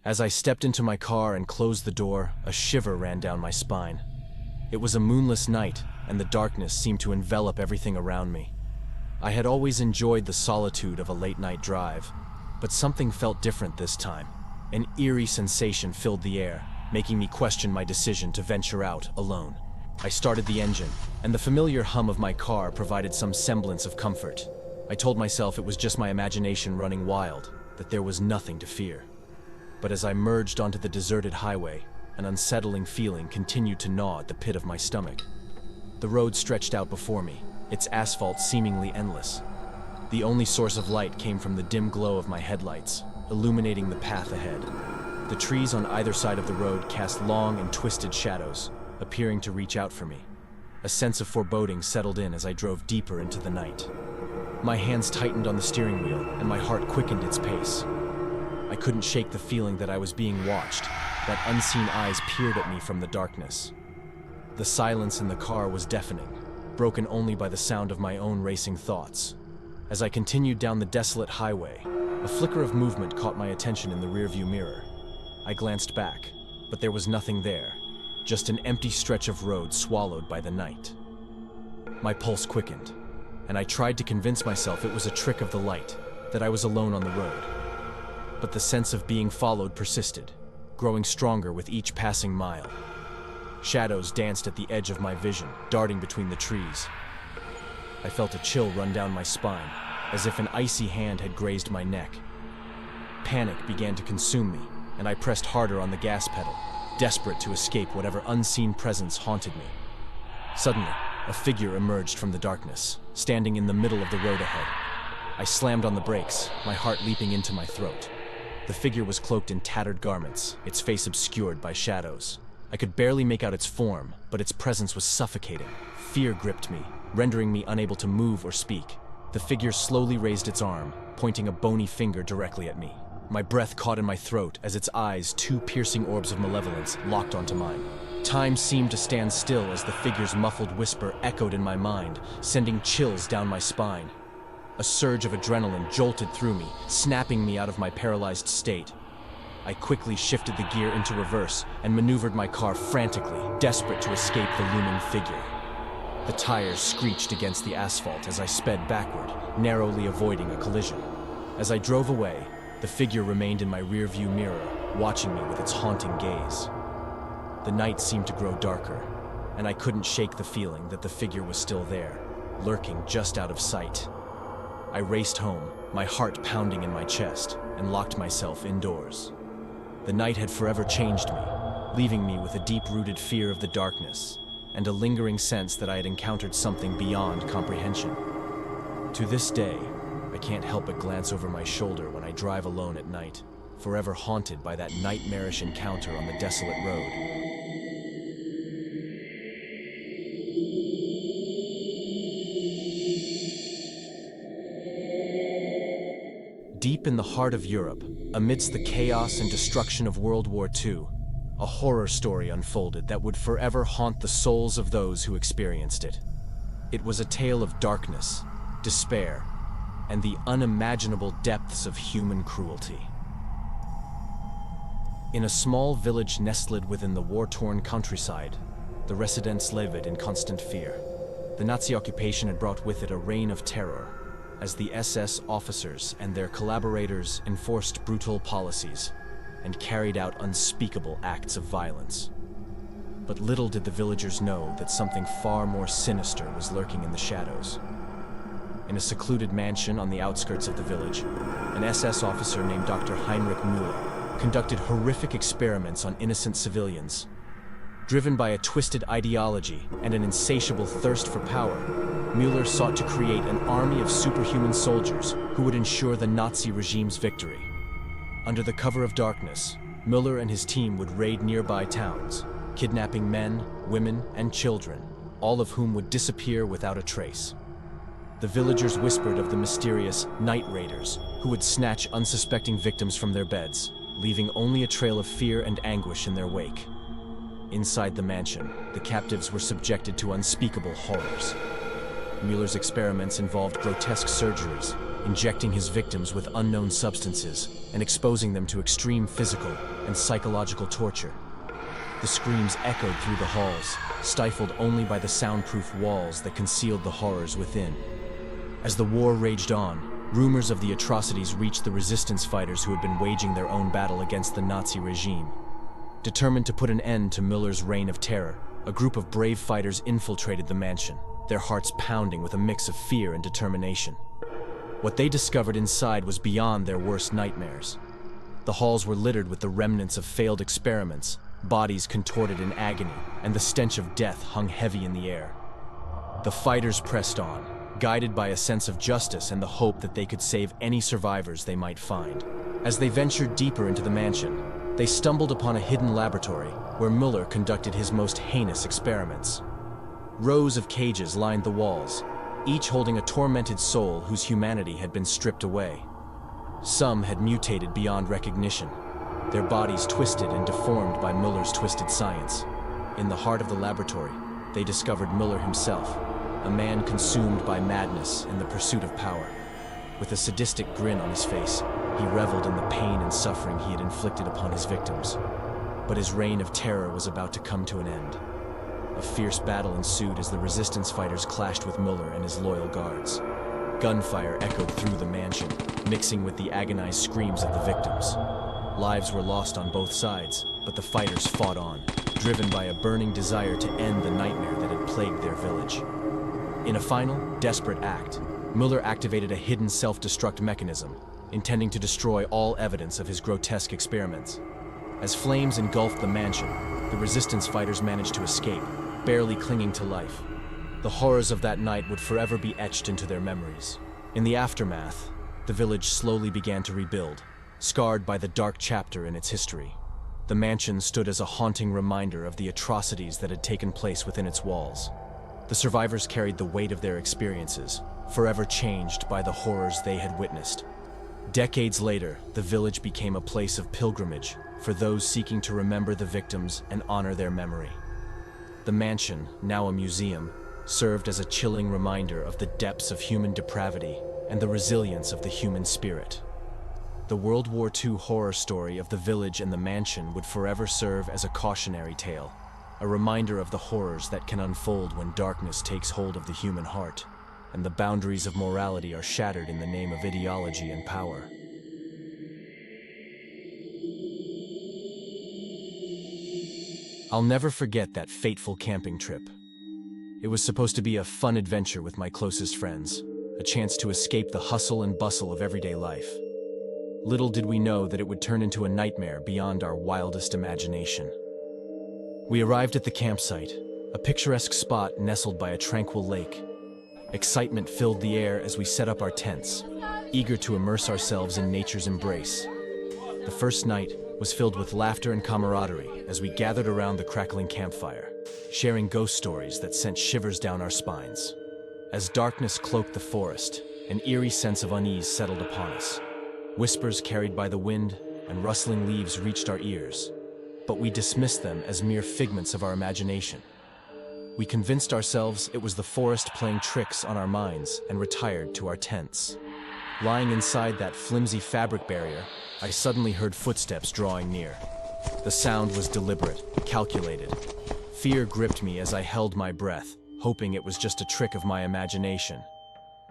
As I stepped into my car and closed the door, a shiver ran down my spine. It was a moonless night, and the darkness seemed to envelop everything around me. I had always enjoyed the solitude of a late-night drive, but something felt different this time. An eerie sensation filled the air, making me question my decision to venture out alone. I started the engine, and the familiar hum of my car provided some semblance of comfort. I told myself it was just my imagination running wild, that there was nothing to fear. But as I merged onto the deserted highway, an unsettling feeling continued to gnaw at the pit of my stomach. The road stretched out before me, its asphalt seemingly endless. The only source of light came from the dim glow of my headlights, illuminating the path ahead. The trees on either side of the road cast long and twisted shadows, appearing to reach out for me. A sense of foreboding settled in as I drove deeper into the night. My hands tightened on the steering wheel, and my heart quickened its pace. I couldn't shake the feeling that I was being watched, that unseen eyes peered at me from the darkness. The silence in the car was deafening, broken only by the sound of my own racing thoughts. As I continued down the desolate highway, a flicker of movement caught my attention in the rearview mirror. I glanced back, but there was nothing there, just an empty stretch of road swallowed by the night. My pulse quickened, and I tried to convince myself it was a trick of the light, that I was alone on the road. But the sense of being followed persisted, growing stronger with each passing mile. Shadows danced at the edge of my vision, darting between the trees. I felt a chill run down my spine, as if an icy hand had grazed my neck. Panic began to consume me, and I pressed harder on the gas pedal, desperate to escape whatever unseen presence haunted me. Suddenly, a figure emerged from the darkness, standing in the middle of the road ahead. I slammed on the brakes, my heart leaping into my throat. The figure was cloaked in tattered garments, its face obscured by shadows. I could barely make out its form, but its presence was suffocating. Fear gripped me, rendering me unable to move or speak. The figure slowly raised its arm, pointing a bony finger directly at me. My breath caught in my throat as its eyes, two piercing orbs of malevolence, locked onto mine. Time seemed to stand still as the figure's muffled whisper echoed in my mind, sending chills down my spine. A surge of adrenaline jolted through me, snapping me out of my paralyzed state. I quickly shifted the gear into reverse and maneuvered my car frantically, desperate to escape the looming figure. The tires screeched against the asphalt as I sped backward, narrowly avoiding a collision. As I drove away, the figure remained in my rearview mirror, watching me with its haunting gaze. The night seemed to grow darker, and I couldn't shake the feeling that the figure was still there, lurking just out of sight. I raced home, my heart pounding in my chest, and locked myself indoors. The night had forever changed me, leaving me with a deep-rooted fear of the darkness, and a lingering sense that I had encountered something beyond comprehension. To this day, I can't help but glance over my shoulder when I drive alone at night, forever haunted by that nightmarish encounter on the desolate road. Deep in the heart of Europe, amidst the chaos and destruction of World War II, a horror story unfolded that would forever haunt the souls of those who experienced it. It was a tale of darkness, despair, and the unimaginable depths of human cruelty. In a small village nestled within the war-torn countryside, the residents lived in constant fear. The Nazi occupation had brought with it a reign of terror, as the SS officers and their collaborators enforced brutal policies and carried out unspeakable acts of violence. But little did the villagers know that something far more sinister was lurking in the shadows. In a secluded mansion on the outskirts of the village, an SS officer named Dr. Heinrich Müller conducted horrific experiments on innocent civilians. Driven by a twisted ideology and an insatiable thirst for power, Müller sought to create an army of superhuman soldiers who would ensure the Nazi regime's victory. Under the cover of darkness, Müller and his team would raid nearby towns, kidnapping men, women, and children, all of whom would disappear without a trace. The villagers whispered of the mysterious night raiders who would snatch unsuspecting victims from their beds, leaving only a trail of fear and anguish in their wake. Inside the mansion, the captives were subjected to unspeakable horrors. Mueller's experiments involved grotesque surgeries, injecting his victims with unknown substances and exposing them to extreme physical and psychological torture. The screams echoed through the halls, stifled only by the soundproof walls that concealed the horrors within. As the war raged on, rumors of the atrocities reached the resistance fighters who had been waging their own battle against the Nazi regime. Determined to put an end to Mueller's reign of terror, a group of brave fighters infiltrated the mansion, their hearts pounding with a mix of fear and determination. What they discovered inside was beyond their worst nightmares. The halls were littered with the remnants of failed experiments, bodies contorted in agony, and the stench of death hung heavy in the air. The fighters pressed on, guided by a sense of justice and the hope that they could save any survivors they might find. As they ventured deeper into the mansion, they stumbled upon a hidden laboratory where Mueller conducted his most heinous experiments. Rows of cages lined the walls, each holding a tormented soul whose humanity had been stripped away. Some had mutated beyond recognition, their bodies twisted and deformed by Mueller's twisted science. In the heart of the laboratory, they discovered Mueller himself, a man consumed by madness in the pursuit of power. With a sadistic grin on his face, he reveled in the pain and suffering he had inflicted upon his victims. But his reign of terror was about to come to an end. A fierce battle ensued as the resistance fighters clashed with Mueller and his loyal guards. Gunfire echoed through the mansion, mixing with the agonized screams of the victims. Lives were lost on both sides, but the fighters fought on, driven by a burning desire to end the nightmare that had plagued their village. In a final, desperate act, Mueller activated a hidden self-destruct mechanism, intending to destroy all evidence of his grotesque experiments. As flames engulfed the mansion, the resistance fighters managed to escape, barely clinging to life. The horrors of that night would forever be etched into their memories. In the aftermath, the village slowly began to rebuild, scarred by the dark chapter in its history. The mansion stood as a haunting reminder of the atrocities that had taken place within its walls. The survivors carried the weight of their experiences, forever changed by the horrors they had witnessed. Decades later, the village became a place of pilgrimage for those seeking to remember the victims and honor their memory. The mansion, now a museum, served as a chilling reminder of the depths of human depravity and the resilience of the human spirit. The World War II horror story of the village and the mansion would forever serve as a cautionary tale, a reminder of the horrors that can unfold when darkness takes hold of the human heart, and the boundaries of morality are shattered in the name of ideology and power. I'll never forget that fateful camping trip. It was supposed to be a fun adventure with my closest friends, a chance to escape the hustle and bustle of everyday life. Little did we know that it would turn into a nightmare beyond our wildest imagination. We arrived at the campsite, a picturesque spot nestled by a tranquil lake. Excitement filled the air as we set up our tents, eager to immerse ourselves in nature's embrace. The first night was filled with laughter and camaraderie as we gathered around the crackling campfire, sharing ghost stories that sent shivers down our spines. As darkness cloaked the forest, an eerie sense of unease settled upon us. Whispers carried by the wind and rustling leaves reached our ears, but we dismissed them as mere figments of our imagination. We convinced ourselves it was the forest playing tricks on our minds and retired to our tents. Lying inside that flimsy fabric barrier, I suddenly heard footsteps drawing near. The sound was deliberate, calculated. Fear gripped me as I held my breath, hoping it was just a trick of my imagination.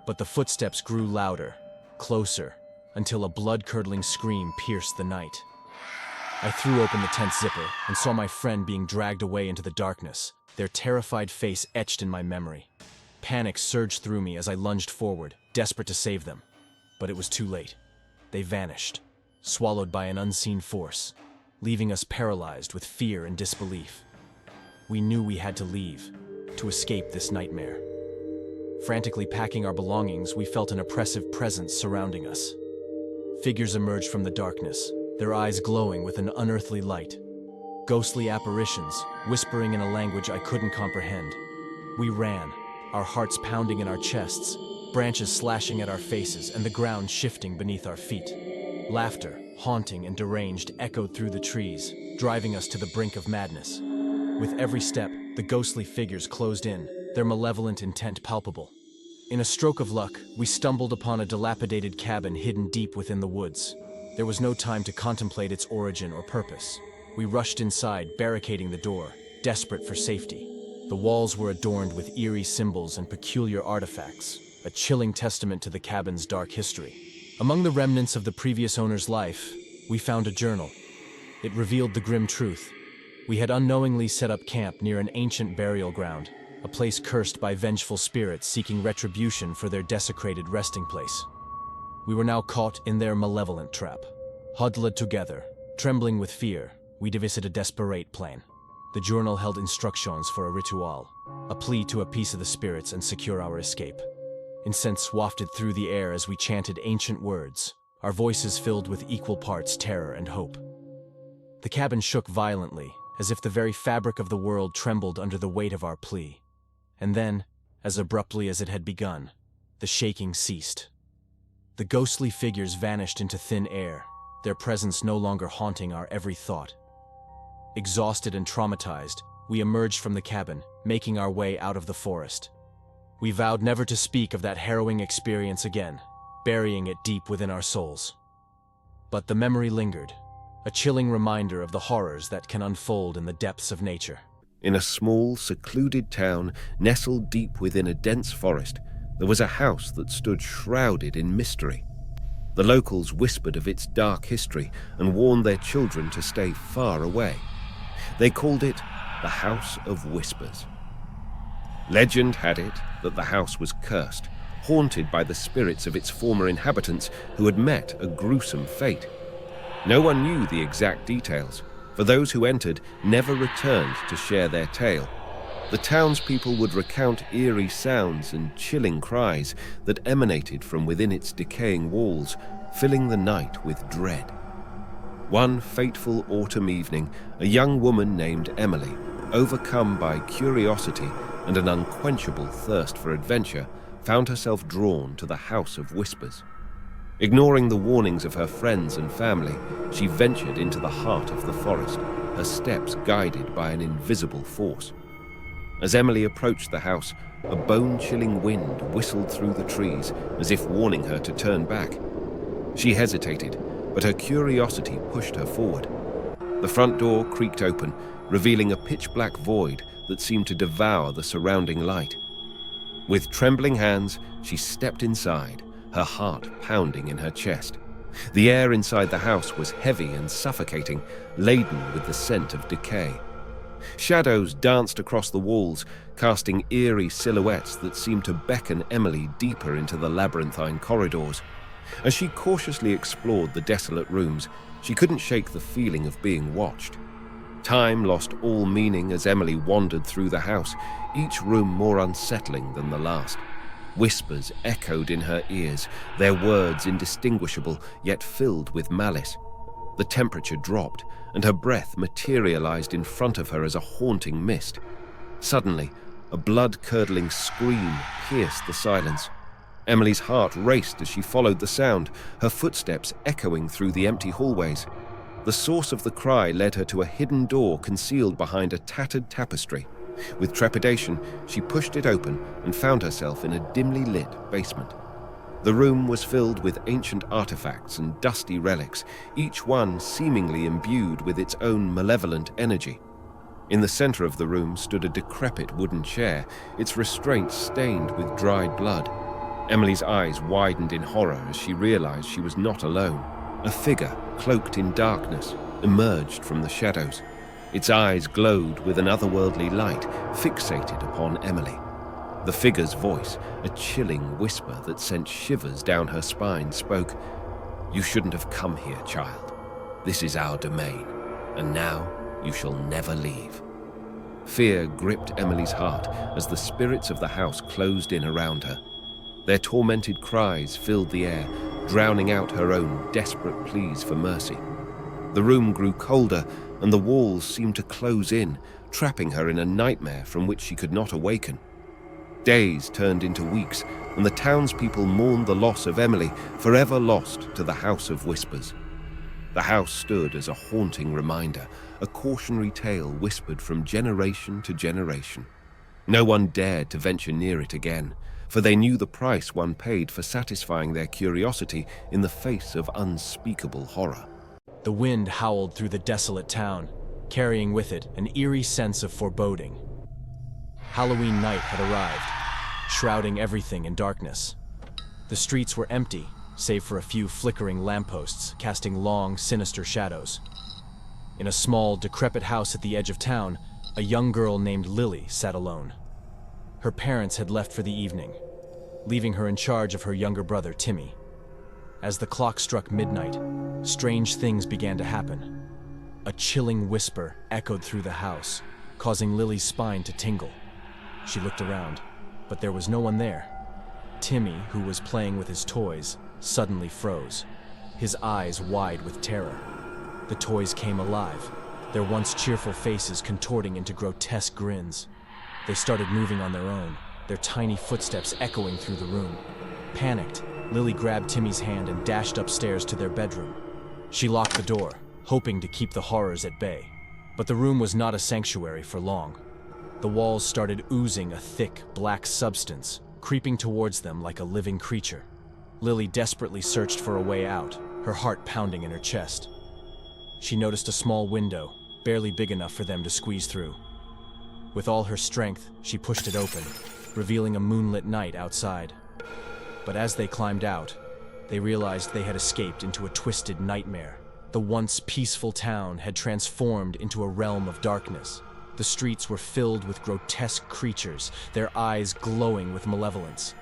But the footsteps grew louder, closer, until a blood-curdling scream pierced the night. I threw open the tent zipper and saw my friend being dragged away into the darkness, their terrified face etched in my memory. Panic surged through me as I lunged forward, desperate to save them. But it was too late. They vanished, swallowed by an unseen force, leaving us paralyzed with fear and disbelief. We knew we had to leave, to escape this nightmare. Frantically packing our belongings, we felt an oppressive presence surrounding us. Figures emerged from the darkness, their eyes glowing with an unearthly light. Ghostly apparitions, whispering in a language I couldn't comprehend. We ran, our hearts pounding in our chests, branches slashing at our faces and the ground shifting beneath our feet. Laughter, haunting and deranged, echoed through the trees, driving us to the brink of madness. With every step, the ghostly figures closed in, their malevolent intent palpable. In a stroke of luck, we stumbled upon a dilapidated cabin hidden deep within the woods. There was no time to contemplate its origin or purpose. We rushed inside, barricading the door, desperate for safety. The walls were adorned with eerie symbols and peculiar artifacts, a chilling testament to the cabin's dark history. Among the remnants of the previous owner's life, we found a journal. It revealed the grim truth. We had unknowingly set up camp near an ancient burial ground, a place cursed by vengeful spirits seeking retribution for their desecrated resting place. We were now caught in their malevolent trap. Huddled together, trembling with fear, we devised a desperate plan. The journal held instructions for a ritual, a plea to appease the spirits and secure our escape. Incense wafted through the air as we chanted ancient words, our voices filled with equal parts terror and hope. The cabin shook violently, as if the very fabric of the world trembled under the weight of our plea. And then, as abruptly as it had begun, the shaking ceased. The ghostly figures vanished into thin air, their presence no longer haunting our every thought. Exhausted and traumatized, we emerged from the cabin, making our way out of the forest. We vowed never to speak of that harrowing experience again, burying it deep within our souls. But the memory lingered, a chilling reminder of the horrors that can unfold in the depths of nature. In a small, secluded town nestled deep within a dense forest, there was a house that stood shrouded in mystery. The locals whispered of its dark history and warned their children to stay far away. They called it the House of Whispers. Legend had it that the house was cursed, haunted by the spirits of its former inhabitants who had met a gruesome fate. No one knew the exact details, for those who entered never returned to share their tale. The townspeople would recount eerie sounds and chilling cries that emanated from within its decaying walls, filling the night with dread. One fateful autumn evening, a young woman named Emily, overcome by curiosity and an unquenchable thirst for adventure, found herself drawn to the House of Whispers. Ignoring the warnings of her friends and family, she ventured into the heart of the forest, her steps guided by an invisible force. As Emily approached the house, a bone-chilling wind whistled through the trees as if warning her to turn back. She hesitated, but her curiosity pushed her forward. The front door creaked open, revealing a pitch-black void that seemed to devour the surrounding light. With trembling hands, she stepped inside, her heart pounding in her chest. The air inside the house was heavy and suffocating, laden with the scent of decay. Shadows danced across the walls, casting eerie silhouettes that seemed to beckon Emily deeper into the labyrinthine corridors. As she cautiously explored the desolate rooms, she couldn't shake the feeling of being watched. Time lost all meaning as Emily wandered through the house, each room more unsettling than the last. Whispers echoed in her ears, their words indistinguishable yet filled with malice. The temperature dropped, and her breath materialized in front of her as a haunting mist. Suddenly, a blood-curdling scream pierced the silence. Emily's heart raced as she followed the sound, her footsteps echoing through the empty hallways. The source of the cry led her to a hidden door concealed behind a tattered tapestry. With trepidation, she pushed it open and found herself in a dimly lit basement. The room was filled with ancient artifacts and dusty relics, each one seemingly imbued with its own malevolent energy. In the center of the room stood a decrepit wooden chair, its restraints stained with dried blood. Emily's eyes widened in horror as she realized she was not alone. A figure, cloaked in darkness, emerged from the shadows. Its eyes glowed with an otherworldly light, fixated upon Emily. The figure's voice, a chilling whisper that sent shivers down her spine, spoke, "You shouldn't have come here, child. This is our domain, and now you shall never leave." Fear gripped Emily's heart as the spirits of the house closed in around her. Their tormented cries filled the air, drowning out her own desperate pleas for mercy. The room grew colder, and the walls seemed to close in, trapping her in a nightmare from which she could not awaken. Days turned into weeks, and the townspeople mourned the loss of Emily, forever lost to the House of Whispers. The house stood as a haunting reminder, a cautionary tale whispered from generation to generation. No one dared to venture near it again, for they knew the price one paid for satisfying their curiosity in the face of unspeakable horror. The wind howled through the desolate town, carrying with it an eerie sense of foreboding. Halloween night had arrived, shrouding everything in darkness. The streets were empty, save for a few flickering lampposts casting long, sinister shadows. In a small, decrepit house at the edge of town, a young girl named Lily sat alone. Her parents had left for the evening, leaving her in charge of her younger brother, Timmy. As the clock struck midnight, strange things began to happen. A chilling whisper echoed through the house, causing Lily's spine to tingle. She looked around, but there was no one there. Timmy, who was playing with his toys, suddenly froze, his eyes wide with terror. The toys came alive, their once cheerful faces contorting into grotesque grins. They started moving on their own, their tiny footsteps echoing through the room. Panicked, Lily grabbed Timmy's hand and dashed upstairs to their bedroom. She locked the door, hoping to keep the horrors at bay. But the room was not a sanctuary for long. The walls started oozing a thick, black substance, creeping towards them like a living creature. Lily desperately searched for a way out, her heart pounding in her chest. She noticed a small window, barely big enough for them to squeeze through. With all her strength, she pushed it open, revealing a moonlit night outside. But as they climbed out, they realized they had escaped into a twisted nightmare. The once peaceful town had transformed into a realm of darkness. The streets were filled with grotesque creatures, their eyes glowing with malevolence.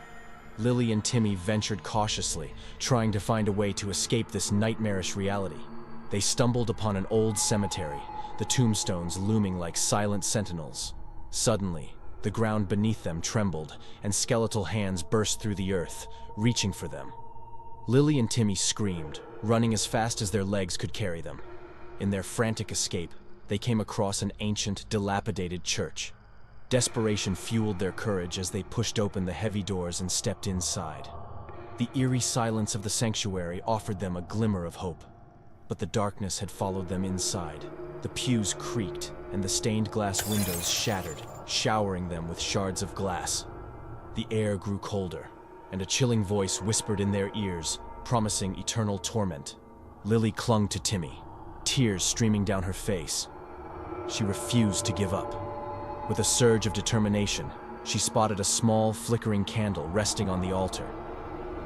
Lily and Timmy ventured cautiously, trying to find a way to escape this nightmarish reality. They stumbled upon an old cemetery, the tombstones looming like silent sentinels. Suddenly, the ground beneath them trembled, and skeletal hands burst through the earth, reaching for them. Lily and Timmy screamed, running as fast as their legs could carry them. In their frantic escape, they came across an ancient, dilapidated church. Desperation fueled their courage as they pushed open the heavy doors and stepped inside. The eerie silence of the sanctuary offered them a glimmer of hope. But the darkness had followed them inside. The pews creaked, and the stained glass windows shattered, showering them with shards of glass. The air grew colder, and a chilling voice whispered in their ears, promising eternal torment. Lily clung to Timmy, tears streaming down her face. She refused to give up. With a surge of determination, she spotted a small, flickering candle resting on the altar.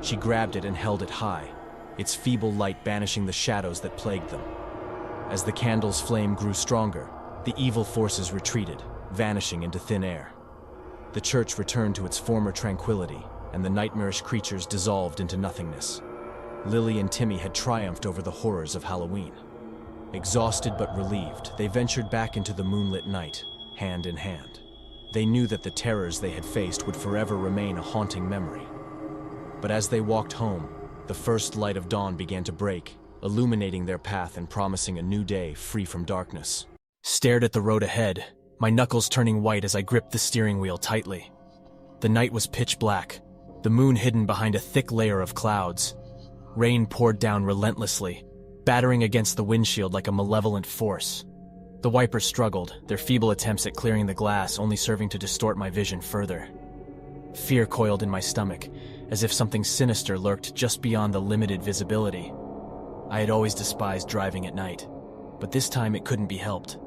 She grabbed it and held it high, its feeble light banishing the shadows that plagued them. As the candle's flame grew stronger, the evil forces retreated, vanishing into thin air. The church returned to its former tranquility, and the nightmarish creatures dissolved into nothingness. Lily and Timmy had triumphed over the horrors of Halloween. Exhausted but relieved, they ventured back into the moonlit night, hand in hand. They knew that the terrors they had faced would forever remain a haunting memory. But as they walked home, the first light of dawn began to break, illuminating their path and promising a new day free from darkness. Stared at the road ahead, my knuckles turning white as I gripped the steering wheel tightly. The night was pitch black, the moon hidden behind a thick layer of clouds. Rain poured down relentlessly, battering against the windshield like a malevolent force. The wipers struggled, their feeble attempts at clearing the glass only serving to distort my vision further. Fear coiled in my stomach, as if something sinister lurked just beyond the limited visibility. I had always despised driving at night, but this time it couldn't be helped.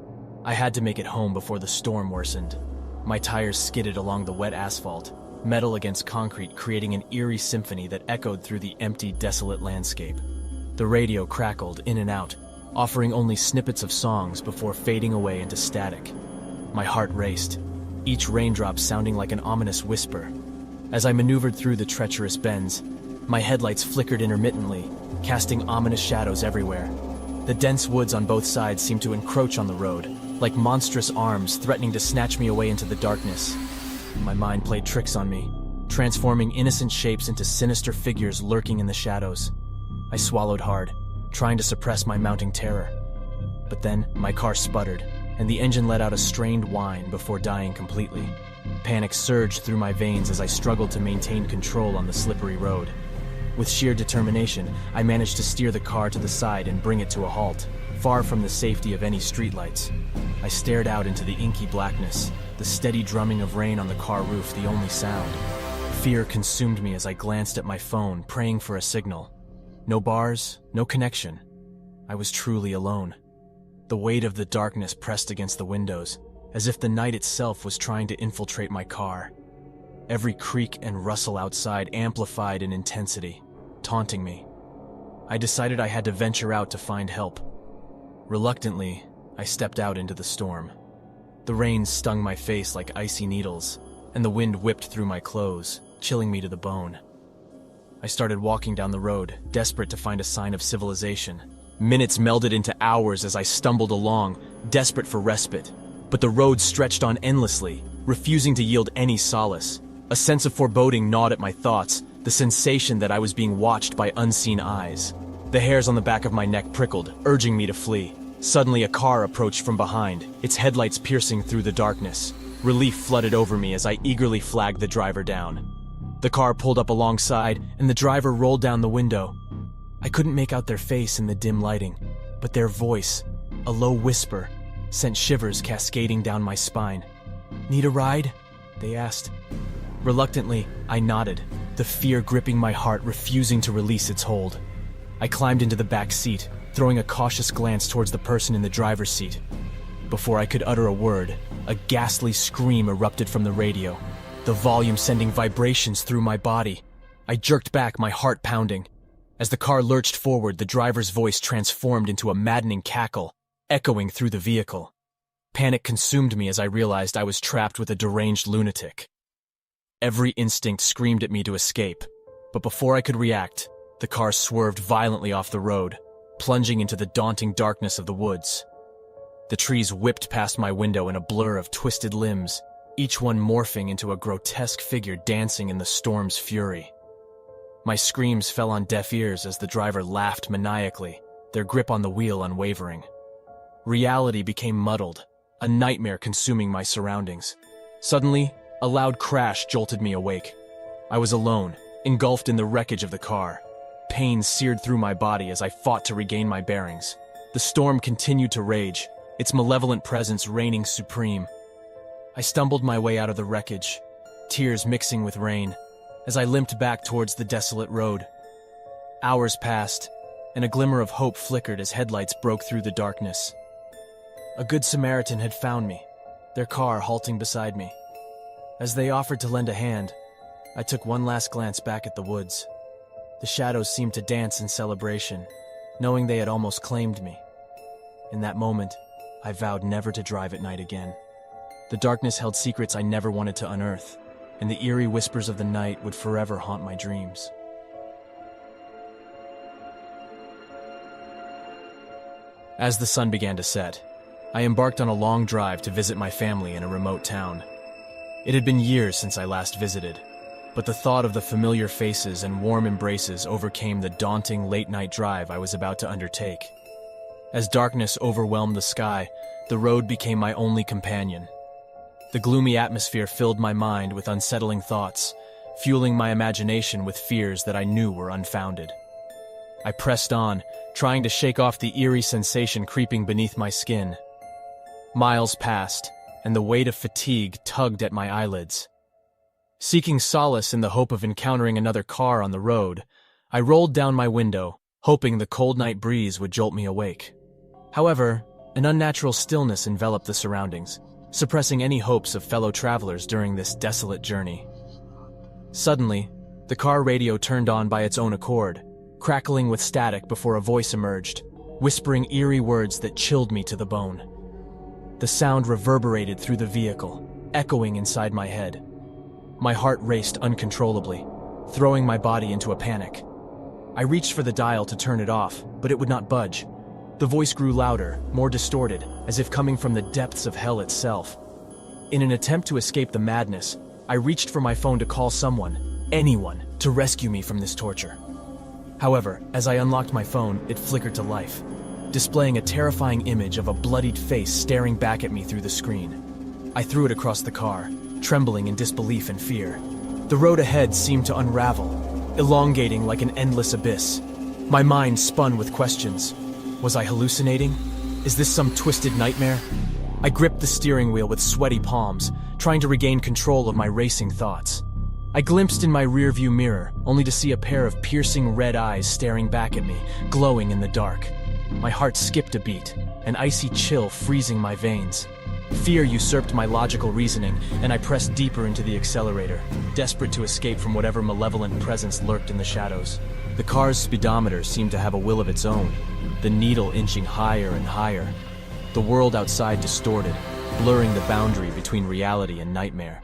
I had to make it home before the storm worsened. My tires skidded along the wet asphalt, metal against concrete creating an eerie symphony that echoed through the empty, desolate landscape. The radio crackled in and out, offering only snippets of songs before fading away into static. My heart raced, each raindrop sounding like an ominous whisper. As I maneuvered through the treacherous bends, my headlights flickered intermittently, casting ominous shadows everywhere. The dense woods on both sides seemed to encroach on the road, like monstrous arms threatening to snatch me away into the darkness. My mind played tricks on me, transforming innocent shapes into sinister figures lurking in the shadows. I swallowed hard, trying to suppress my mounting terror. But then, my car sputtered, and the engine let out a strained whine before dying completely. Panic surged through my veins as I struggled to maintain control on the slippery road. With sheer determination, I managed to steer the car to the side and bring it to a halt, far from the safety of any streetlights. I stared out into the inky blackness, the steady drumming of rain on the car roof the only sound. Fear consumed me as I glanced at my phone, praying for a signal. No bars, no connection. I was truly alone. The weight of the darkness pressed against the windows, as if the night itself was trying to infiltrate my car. Every creak and rustle outside amplified in intensity, taunting me. I decided I had to venture out to find help. Reluctantly, I stepped out into the storm. The rain stung my face like icy needles, and the wind whipped through my clothes, chilling me to the bone. I started walking down the road, desperate to find a sign of civilization. Minutes melded into hours as I stumbled along, desperate for respite. But the road stretched on endlessly, refusing to yield any solace. A sense of foreboding gnawed at my thoughts, the sensation that I was being watched by unseen eyes. The hairs on the back of my neck prickled, urging me to flee. Suddenly, a car approached from behind, its headlights piercing through the darkness. Relief flooded over me as I eagerly flagged the driver down. The car pulled up alongside, and the driver rolled down the window. I couldn't make out their face in the dim lighting, but their voice, a low whisper, sent shivers cascading down my spine. "Need a ride?" they asked. Reluctantly, I nodded, the fear gripping my heart, refusing to release its hold. I climbed into the back seat, throwing a cautious glance towards the person in the driver's seat. Before I could utter a word, a ghastly scream erupted from the radio, the volume sending vibrations through my body. I jerked back, my heart pounding. As the car lurched forward, the driver's voice transformed into a maddening cackle, echoing through the vehicle. Panic consumed me as I realized I was trapped with a deranged lunatic. Every instinct screamed at me to escape, but before I could react, the car swerved violently off the road, plunging into the daunting darkness of the woods. The trees whipped past my window in a blur of twisted limbs, each one morphing into a grotesque figure dancing in the storm's fury. My screams fell on deaf ears as the driver laughed maniacally, their grip on the wheel unwavering. Reality became muddled, a nightmare consuming my surroundings. Suddenly, a loud crash jolted me awake. I was alone, engulfed in the wreckage of the car. Pain seared through my body as I fought to regain my bearings. The storm continued to rage, its malevolent presence reigning supreme. I stumbled my way out of the wreckage, tears mixing with rain, as I limped back towards the desolate road. Hours passed, and a glimmer of hope flickered as headlights broke through the darkness. A good Samaritan had found me, their car halting beside me. As they offered to lend a hand, I took one last glance back at the woods. The shadows seemed to dance in celebration, knowing they had almost claimed me. In that moment, I vowed never to drive at night again. The darkness held secrets I never wanted to unearth, and the eerie whispers of the night would forever haunt my dreams. As the sun began to set, I embarked on a long drive to visit my family in a remote town. It had been years since I last visited, but the thought of the familiar faces and warm embraces overcame the daunting late-night drive I was about to undertake. As darkness overwhelmed the sky, the road became my only companion. The gloomy atmosphere filled my mind with unsettling thoughts, fueling my imagination with fears that I knew were unfounded. I pressed on, trying to shake off the eerie sensation creeping beneath my skin. Miles passed, and the weight of fatigue tugged at my eyelids. Seeking solace in the hope of encountering another car on the road, I rolled down my window, hoping the cold night breeze would jolt me awake. However, an unnatural stillness enveloped the surroundings, suppressing any hopes of fellow travelers during this desolate journey. Suddenly, the car radio turned on by its own accord, crackling with static before a voice emerged, whispering eerie words that chilled me to the bone. The sound reverberated through the vehicle, echoing inside my head. My heart raced uncontrollably, throwing my body into a panic. I reached for the dial to turn it off, but it would not budge. The voice grew louder, more distorted, as if coming from the depths of hell itself. In an attempt to escape the madness, I reached for my phone to call someone, anyone, to rescue me from this torture. However, as I unlocked my phone, it flickered to life, displaying a terrifying image of a bloodied face staring back at me through the screen. I threw it across the car, trembling in disbelief and fear. The road ahead seemed to unravel, elongating like an endless abyss. My mind spun with questions. Was I hallucinating? Is this some twisted nightmare? I gripped the steering wheel with sweaty palms, trying to regain control of my racing thoughts. I glimpsed in my rearview mirror, only to see a pair of piercing red eyes staring back at me, glowing in the dark. My heart skipped a beat, an icy chill freezing my veins. Fear usurped my logical reasoning, and I pressed deeper into the accelerator, desperate to escape from whatever malevolent presence lurked in the shadows. The car's speedometer seemed to have a will of its own, the needle inching higher and higher. The world outside distorted, blurring the boundary between reality and nightmare.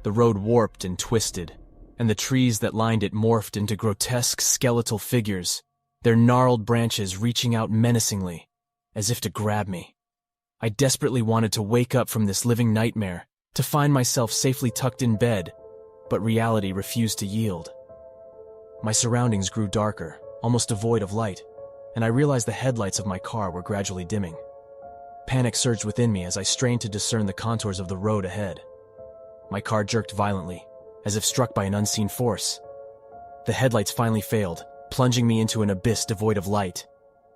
The road warped and twisted, and the trees that lined it morphed into grotesque skeletal figures, their gnarled branches reaching out menacingly, as if to grab me. I desperately wanted to wake up from this living nightmare, to find myself safely tucked in bed, but reality refused to yield. My surroundings grew darker, almost devoid of light, and I realized the headlights of my car were gradually dimming. Panic surged within me as I strained to discern the contours of the road ahead. My car jerked violently, as if struck by an unseen force. The headlights finally failed, plunging me into an abyss devoid of light.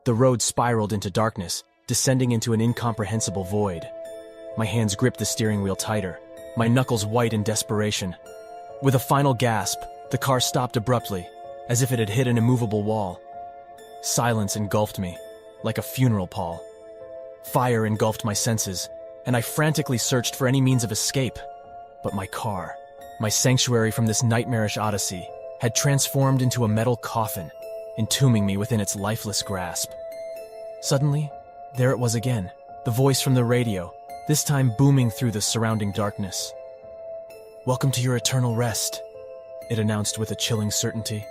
The road spiraled into darkness, descending into an incomprehensible void. My hands gripped the steering wheel tighter, my knuckles white in desperation. With a final gasp, the car stopped abruptly, as if it had hit an immovable wall. Silence engulfed me, like a funeral pall. Fire engulfed my senses, and I frantically searched for any means of escape. But my car, my sanctuary from this nightmarish odyssey, had transformed into a metal coffin, entombing me within its lifeless grasp. Suddenly, there it was again, the voice from the radio, this time booming through the surrounding darkness. "Welcome to your eternal rest," it announced with a chilling certainty.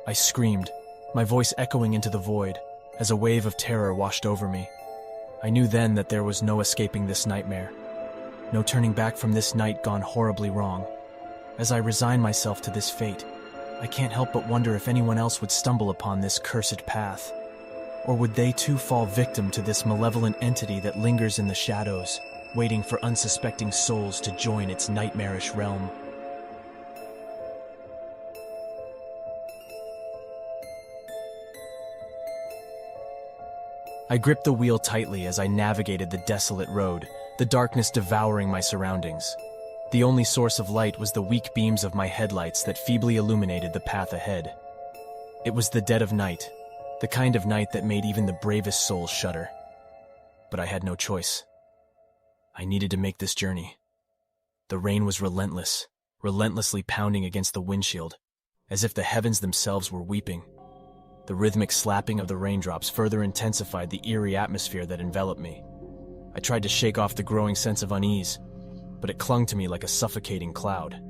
I screamed, my voice echoing into the void, as a wave of terror washed over me. I knew then that there was no escaping this nightmare, no turning back from this night gone horribly wrong. As I resign myself to this fate, I can't help but wonder if anyone else would stumble upon this cursed path. Or would they too fall victim to this malevolent entity that lingers in the shadows, waiting for unsuspecting souls to join its nightmarish realm? I gripped the wheel tightly as I navigated the desolate road, the darkness devouring my surroundings. The only source of light was the weak beams of my headlights that feebly illuminated the path ahead. It was the dead of night, the kind of night that made even the bravest soul shudder. But I had no choice. I needed to make this journey. The rain was relentless, relentlessly pounding against the windshield, as if the heavens themselves were weeping. The rhythmic slapping of the raindrops further intensified the eerie atmosphere that enveloped me. I tried to shake off the growing sense of unease, but it clung to me like a suffocating cloud.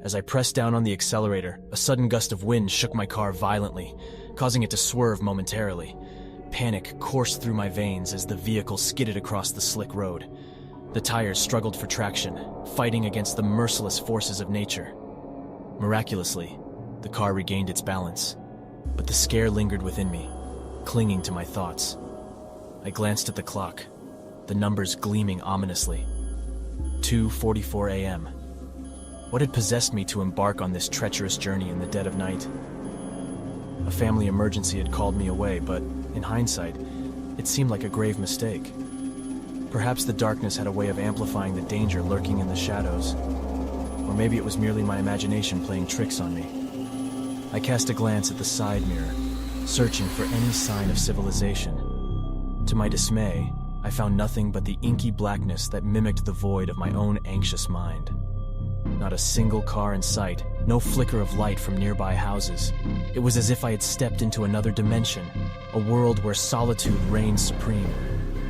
As I pressed down on the accelerator, a sudden gust of wind shook my car violently, causing it to swerve momentarily. Panic coursed through my veins as the vehicle skidded across the slick road. The tires struggled for traction, fighting against the merciless forces of nature. Miraculously, the car regained its balance, but the scare lingered within me, clinging to my thoughts. I glanced at the clock, the numbers gleaming ominously. 2:44 a.m. What had possessed me to embark on this treacherous journey in the dead of night? A family emergency had called me away, but in hindsight, it seemed like a grave mistake. Perhaps the darkness had a way of amplifying the danger lurking in the shadows, or maybe it was merely my imagination playing tricks on me. I cast a glance at the side mirror, searching for any sign of civilization. To my dismay, I found nothing but the inky blackness that mimicked the void of my own anxious mind. Not a single car in sight, no flicker of light from nearby houses. It was as if I had stepped into another dimension, a world where solitude reigned supreme.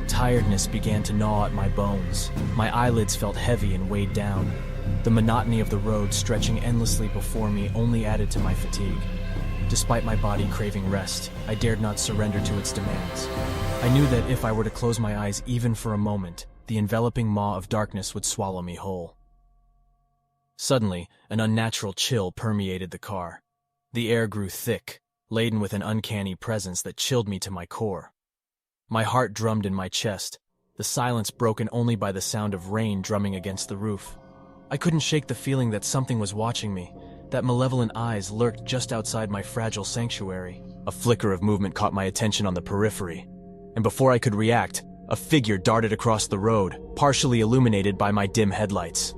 Tiredness began to gnaw at my bones. My eyelids felt heavy and weighed down. The monotony of the road stretching endlessly before me only added to my fatigue. Despite my body craving rest, I dared not surrender to its demands. I knew that if I were to close my eyes even for a moment, the enveloping maw of darkness would swallow me whole. Suddenly, an unnatural chill permeated the car. The air grew thick, laden with an uncanny presence that chilled me to my core. My heart drummed in my chest, the silence broken only by the sound of rain drumming against the roof. I couldn't shake the feeling that something was watching me, that malevolent eyes lurked just outside my fragile sanctuary. A flicker of movement caught my attention on the periphery, and before I could react, a figure darted across the road, partially illuminated by my dim headlights.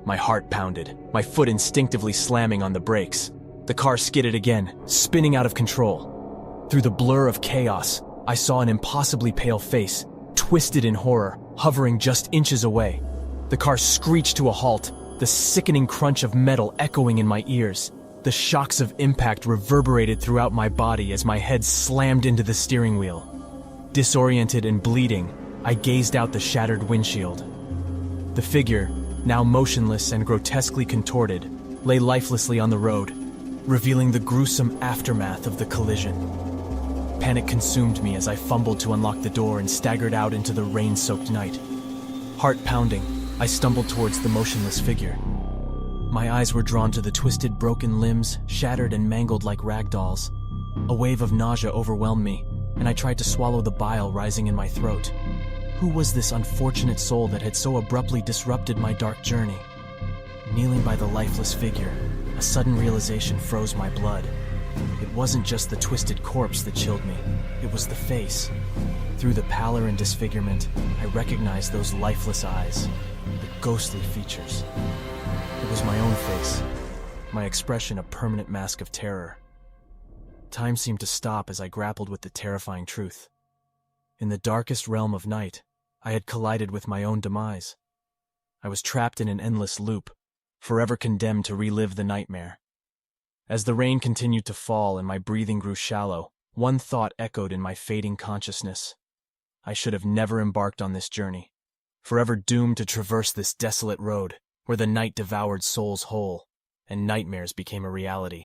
My heart pounded, my foot instinctively slamming on the brakes. The car skidded again, spinning out of control. Through the blur of chaos, I saw an impossibly pale face, twisted in horror, hovering just inches away. The car screeched to a halt, the sickening crunch of metal echoing in my ears. The shocks of impact reverberated throughout my body as my head slammed into the steering wheel. Disoriented and bleeding, I gazed out the shattered windshield. The figure, now motionless and grotesquely contorted, lay lifelessly on the road, revealing the gruesome aftermath of the collision. Panic consumed me as I fumbled to unlock the door and staggered out into the rain-soaked night. Heart pounding, I stumbled towards the motionless figure. My eyes were drawn to the twisted, broken limbs, shattered and mangled like rag dolls. A wave of nausea overwhelmed me, and I tried to swallow the bile rising in my throat. Who was this unfortunate soul that had so abruptly disrupted my dark journey? Kneeling by the lifeless figure, a sudden realization froze my blood. It wasn't just the twisted corpse that chilled me, it was the face. Through the pallor and disfigurement, I recognized those lifeless eyes, the ghostly features. It was my own face, my expression a permanent mask of terror. Time seemed to stop as I grappled with the terrifying truth. In the darkest realm of night, I had collided with my own demise. I was trapped in an endless loop, forever condemned to relive the nightmare. As the rain continued to fall and my breathing grew shallow, one thought echoed in my fading consciousness. I should have never embarked on this journey, forever doomed to traverse this desolate road, where the night devoured souls whole, and nightmares became a reality.